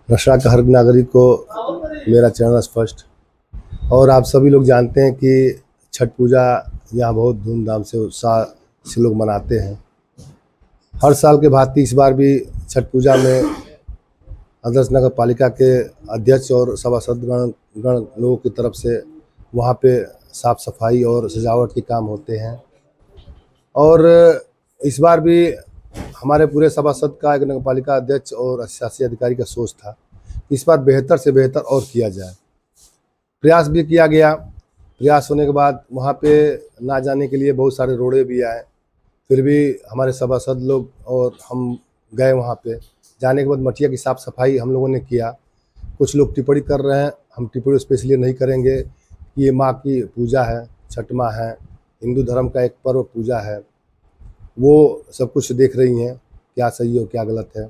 रसड़ा का हर नागरिक को मेरा चरण स्पष्ट। और आप सभी लोग जानते हैं कि छठ पूजा यहाँ बहुत धूमधाम से उत्साह से लोग मनाते हैं। हर साल के भांति इस बार भी छठ पूजा में आदर्श नगर पालिका के अध्यक्ष और सभासदगण लोगों की तरफ से वहाँ पे साफ सफाई और सजावट के काम होते हैं। और इस बार भी हमारे पूरे सभासद का एक नगर पालिका अध्यक्ष और शासी अधिकारी का सोच था कि इस बार बेहतर से बेहतर और किया जाए। प्रयास भी किया गया। प्रयास होने के बाद वहाँ पे ना जाने के लिए बहुत सारे रोड़े भी आए, फिर भी हमारे सभासद लोग और हम गए वहाँ पे। जाने के बाद मटिया की साफ़ सफाई हम लोगों ने किया। कुछ लोग टिप्पणी कर रहे हैं, हम टिप्पणी उस पर इसलिए नहीं करेंगे कि ये माँ की पूजा है, छठ माँ है, हिंदू धर्म का एक पर्व पूजा है, वो सब कुछ देख रही हैं क्या सही हो क्या गलत है।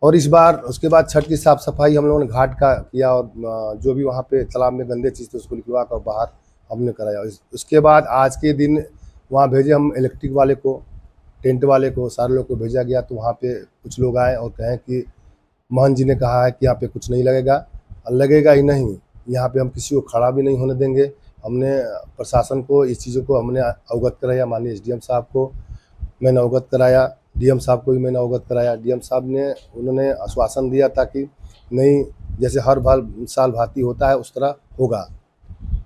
और इस बार उसके बाद छठ की साफ़ सफाई हम लोगों ने घाट का किया और जो भी वहाँ पे तालाब में गंदे चीज़ थे उसको निकलवा कर बाहर हमने कराया। उसके बाद आज के दिन वहाँ भेजे हम इलेक्ट्रिक वाले को, टेंट वाले को, सारे लोग को भेजा गया। तो वहाँ पे कुछ लोग आए और कहें कि मोहन जी ने कहा है कि यहाँ पे कुछ नहीं लगेगा, और लगेगा ही नहीं, यहाँ पे हम किसी को खड़ा भी नहीं होने देंगे। हमने प्रशासन को इस चीज़ों को हमने अवगत कराया, माननीय एसडीएम साहब को मैंने अवगत कराया, डीएम साहब को भी मैंने अवगत कराया। डीएम साहब ने उन्होंने आश्वासन दिया था कि नहीं, जैसे हर साल भांति होता है उस तरह होगा।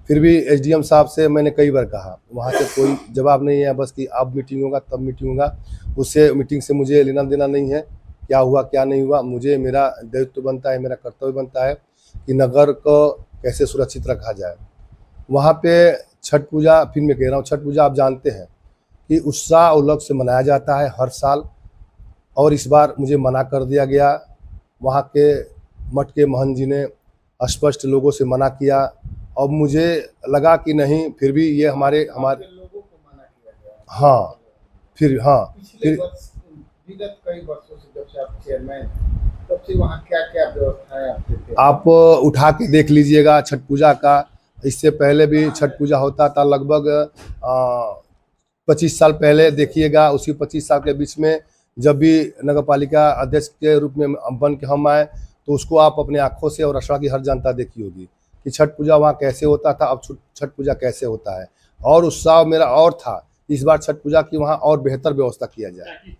फिर भी एसडीएम साहब से मैंने कई बार कहा, वहाँ से कोई जवाब नहीं है, बस कि अब मीटिंग होगा तब मीटिंग होगा। उससे मीटिंग से मुझे लेना देना नहीं है, क्या हुआ क्या नहीं हुआ। मुझे मेरा दायित्व बनता है, मेरा कर्तव्य बनता है कि नगर को कैसे सुरक्षित रखा जाए। वहाँ पे छठ पूजा, फिर मैं कह रहा हूँ, छठ पूजा आप जानते हैं कि उत्साह उल्लास से मनाया जाता है हर साल, और इस बार मुझे मना कर दिया गया। वहाँ के मठ के महंत जी ने स्पष्ट लोगों से मना किया और मुझे लगा कि नहीं, फिर भी ये हमारे लोगों को मना किया गया। हाँ, फिर विगत कई वर्षों से जब से आप चेयरमैन, तब से वहाँ क्या-क्या व्यवस्थाएं आप आप उठा के देख लीजिएगा छठ पूजा का। इससे पहले भी छठ पूजा होता था, लगभग 25 साल पहले देखिएगा। उसी 25 साल के बीच में जब भी नगर पालिका अध्यक्ष के रूप में बन के हम आए, तो उसको आप अपने आँखों से और रसड़ा की हर जनता देखी होगी कि छठ पूजा वहाँ कैसे होता था, अब छठ पूजा कैसे होता है। और उत्साह मेरा और था इस बार छठ पूजा की वहाँ और बेहतर व्यवस्था किया जाए।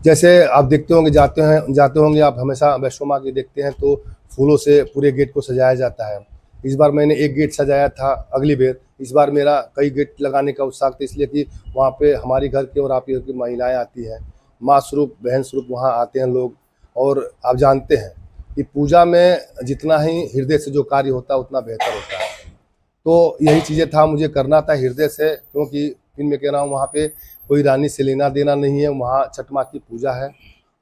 जैसे आप देखते होंगे, जाते होंगे आप हमेशा वैष्णो माँ की देखते हैं तो फूलों से पूरे गेट को सजाया जाता है। इस बार मैंने एक गेट सजाया था, अगली बार इस बार मेरा कई गेट लगाने का उत्साह था, इसलिए कि वहाँ पे हमारी घर के और आप घर की महिलाएं आती हैं, माँ स्वरूप, बहन स्वरूप वहाँ आते हैं लोग। और आप जानते हैं कि पूजा में जितना ही हृदय से जो कार्य होता है उतना बेहतर होता है। तो यही चीज़ें था, मुझे करना था हृदय से, क्योंकि फिर मैं कह रहा हूँ वहाँ पे कोई रानी से लेना देना नहीं है, वहाँ छठ माँ की पूजा है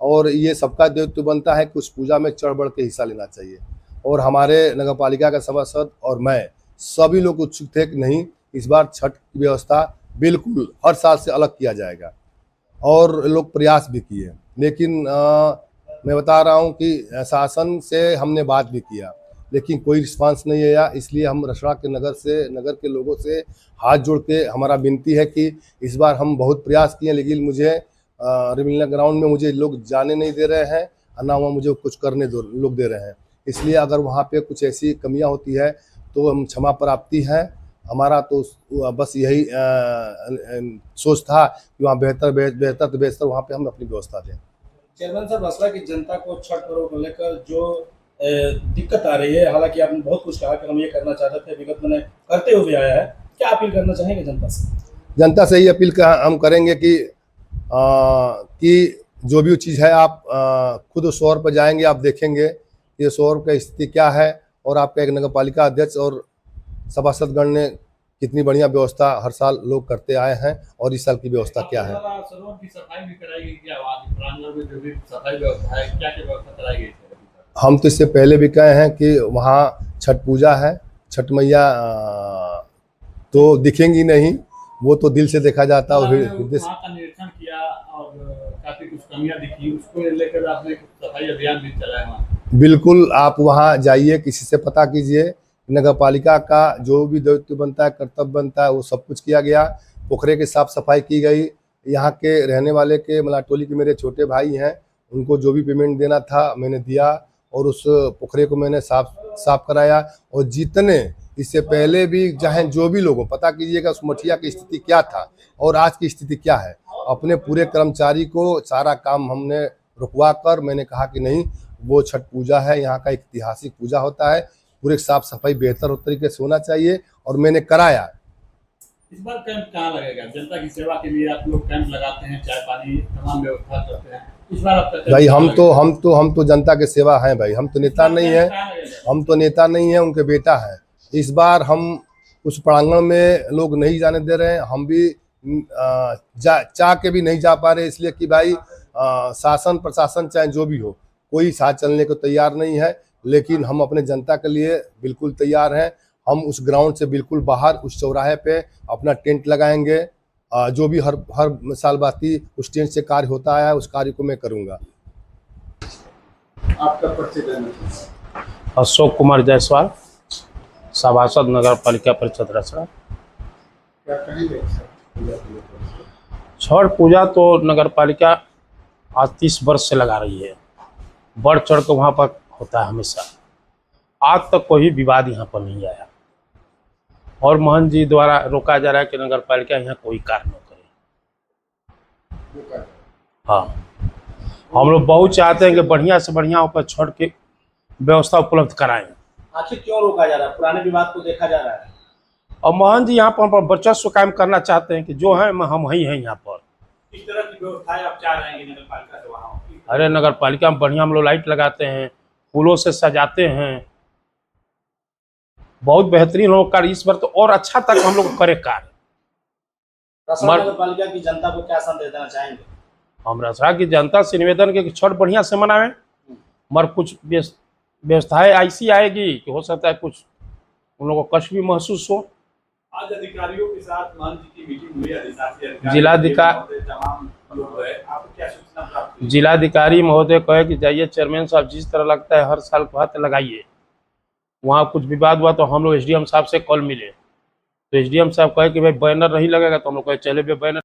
और ये सबका दायित्व बनता है कि उस पूजा में चढ़ बढ़ के हिस्सा लेना चाहिए। और हमारे नगर पालिका का सभासद और मैं सभी लोग उत्सुक थे कि नहीं, इस बार छठ की व्यवस्था बिल्कुल हर साल से अलग किया जाएगा, और लोग प्रयास भी किए। लेकिन मैं बता रहा हूँ कि शासन से हमने बात भी किया, लेकिन कोई रिस्पांस नहीं आया। इसलिए हम रसड़ा के नगर के लोगों से हाथ जोड़ के हमारा विनती है कि इस बार हम बहुत प्रयास किए, लेकिन मुझे रिमिलना ग्राउंड में मुझे लोग जाने नहीं दे रहे हैं और ना वहाँ मुझे कुछ करने लोग दे रहे हैं। इसलिए अगर वहाँ पे कुछ ऐसी कमियां होती है तो हम क्षमा प्राप्ति है। हमारा तो बस यही सोच था कि वहाँ बेहतर वहाँ पे हम अपनी व्यवस्था दें। चेयरमैन साहब, रसड़ा की जनता को छठ पर्व को लेकर जो दिक्कत आ रही है, हालांकि आपने बहुत कुछ कहा कि हम ये करना चाहते थे, विगत में करते हुए आया है, क्या अपील करना चाहेंगे जनता से? जनता से ही अपील हम करेंगे कि जो भी चीज़ है आप खुद उस शहर पर जाएंगे, आप देखेंगे ये शहर का स्थिति क्या है, और आपका एक नगर पालिका अध्यक्ष और सभासदगण ने कितनी बढ़िया व्यवस्था हर साल लोग करते आए हैं, और इस साल की व्यवस्था क्या है। सरोवर की सफाई भी कराई गई, क्या प्रांगण में जो भी सफाई व्यवस्था है, क्या क्या व्यवस्था कराई गई? हम तो इससे पहले भी कहे हैं कि वहाँ छठ पूजा है, छठ मैया तो दिखेंगी नहीं, वो तो दिल से देखा जाता है। हृदय का निरीक्षण किया और काफी कुछ कमियां दिखी, उसको लेकर आपने सफाई अभियान भी चलाया वहाँ? बिल्कुल, आप वहाँ जाइए, किसी से पता कीजिए। नगर पालिका का जो भी दायित्व बनता है, कर्तव्य बनता है, वो सब कुछ किया गया। पोखरे की साफ सफाई की गई। यहाँ के रहने वाले के मलाटोली के मेरे छोटे भाई हैं, उनको जो भी पेमेंट देना था मैंने दिया, और उस पोखरे को मैंने साफ कराया। और जितने इससे पहले भी चाहे जो भी लोगों, पता कीजिएगा उस मठिया की स्थिति क्या था और आज की स्थिति क्या है। अपने पूरे कर्मचारी को सारा काम हमने रुकवा कर मैंने कहा कि नहीं, वो छठ पूजा है, यहाँ का एक ऐतिहासिक पूजा होता है, पूरे साफ सफाई बेहतर तरीके से होना चाहिए, और मैंने कराया। इस बार कैंप कहाँ लगेगा? जनता की सेवा के लिए आप लोग कैंप लगाते हैं, चाय पानी तमाम व्यवस्था करते हैं, इस बार आपका कैंप भाई कहाँ लगेगा? हम तो जनता के सेवा हैं भाई, हम तो नेता नहीं है, कहाँ लगेगा? हम तो नेता नहीं है, उनके बेटा है। इस बार हम उस प्रांगण में लोग नहीं जाने दे रहे हैं, हम भी चाह के भी नहीं जा पा रहे, इसलिए कि भाई शासन प्रशासन चाहे जो भी हो, कोई साथ चलने को तैयार नहीं है। लेकिन हम अपने जनता के लिए बिल्कुल तैयार हैं। हम उस ग्राउंड से बिल्कुल बाहर उस चौराहे पे अपना टेंट लगाएंगे। जो भी हर साल बाती उस टेंट से कार्य होता है, उस कार्य को मैं करूँगा। आपका परिचय देना चाहिए। अशोक कुमार जायसवाल, सभासद नगर पालिका परिषद रसड़ा। क्या कहेंगे सर पूजा को लेकर? छठ पूजा तो नगर पालिका आज 30 वर्ष से लगा रही है, बढ़ चढ़ कर वहाँ पर होता है हमेशा। आज तक कोई विवाद यहाँ पर नहीं आया, और मोहन जी द्वारा रोका जा रहा है कि नगर पालिका यहाँ कोई कार्य न करे। वो कर हाँ, हम लोग बहुत चाहते हैं कि बढ़िया से बढ़िया वहाँ पर छठ की व्यवस्था उपलब्ध कराएं। आखिर क्यों रोका जा रहा है? पुराने विवाद को देखा जा रहा है। और मोहन जी यहाँ पर वर्चस्व कायम करना चाहते हैं कि जो है हम ही हैं यहाँ पर। इस तरह की व्यवस्थाएं आप चाह रहे हैं कि नगर पालिका से वहाँ हो? अरे नगर पालिका में बढ़िया हम लोग लाइट लगाते हैं, फूलों से सजाते हैं, बहुत बेहतरीन हो कार्य। इस बार तो और अच्छा तक हम लोग करे कार्य। रसड़ा नगर पालिका की जनता को क्या संदेश देना चाहेंगे? हम रसड़ा की जनता से निवेदन के कि छठ बढ़िया से मनावें, मगर कुछ व्यवस्थाएं ऐसी आएगी कि हो सकता है कुछ उन लोगों को कष्ट भी महसूस हो। आज अधिकारियों के साथ मान जी की मीटिंग हुई, अधिशासी जिलाधिकारी तमाम लोग हैं, आपको क्या सूचना प्राप्त हुई? जिलाधिकारी महोदय कहे कि जाइए चेयरमैन साहब, जिस तरह लगता है हर साल बात लगाइए। वहाँ कुछ विवाद हुआ तो हम लोग एसडीएम साहब से कॉल मिले, तो एसडीएम साहब कहे कि भाई बैनर नहीं लगेगा, तो हम लोग कहे चले भाई बैनर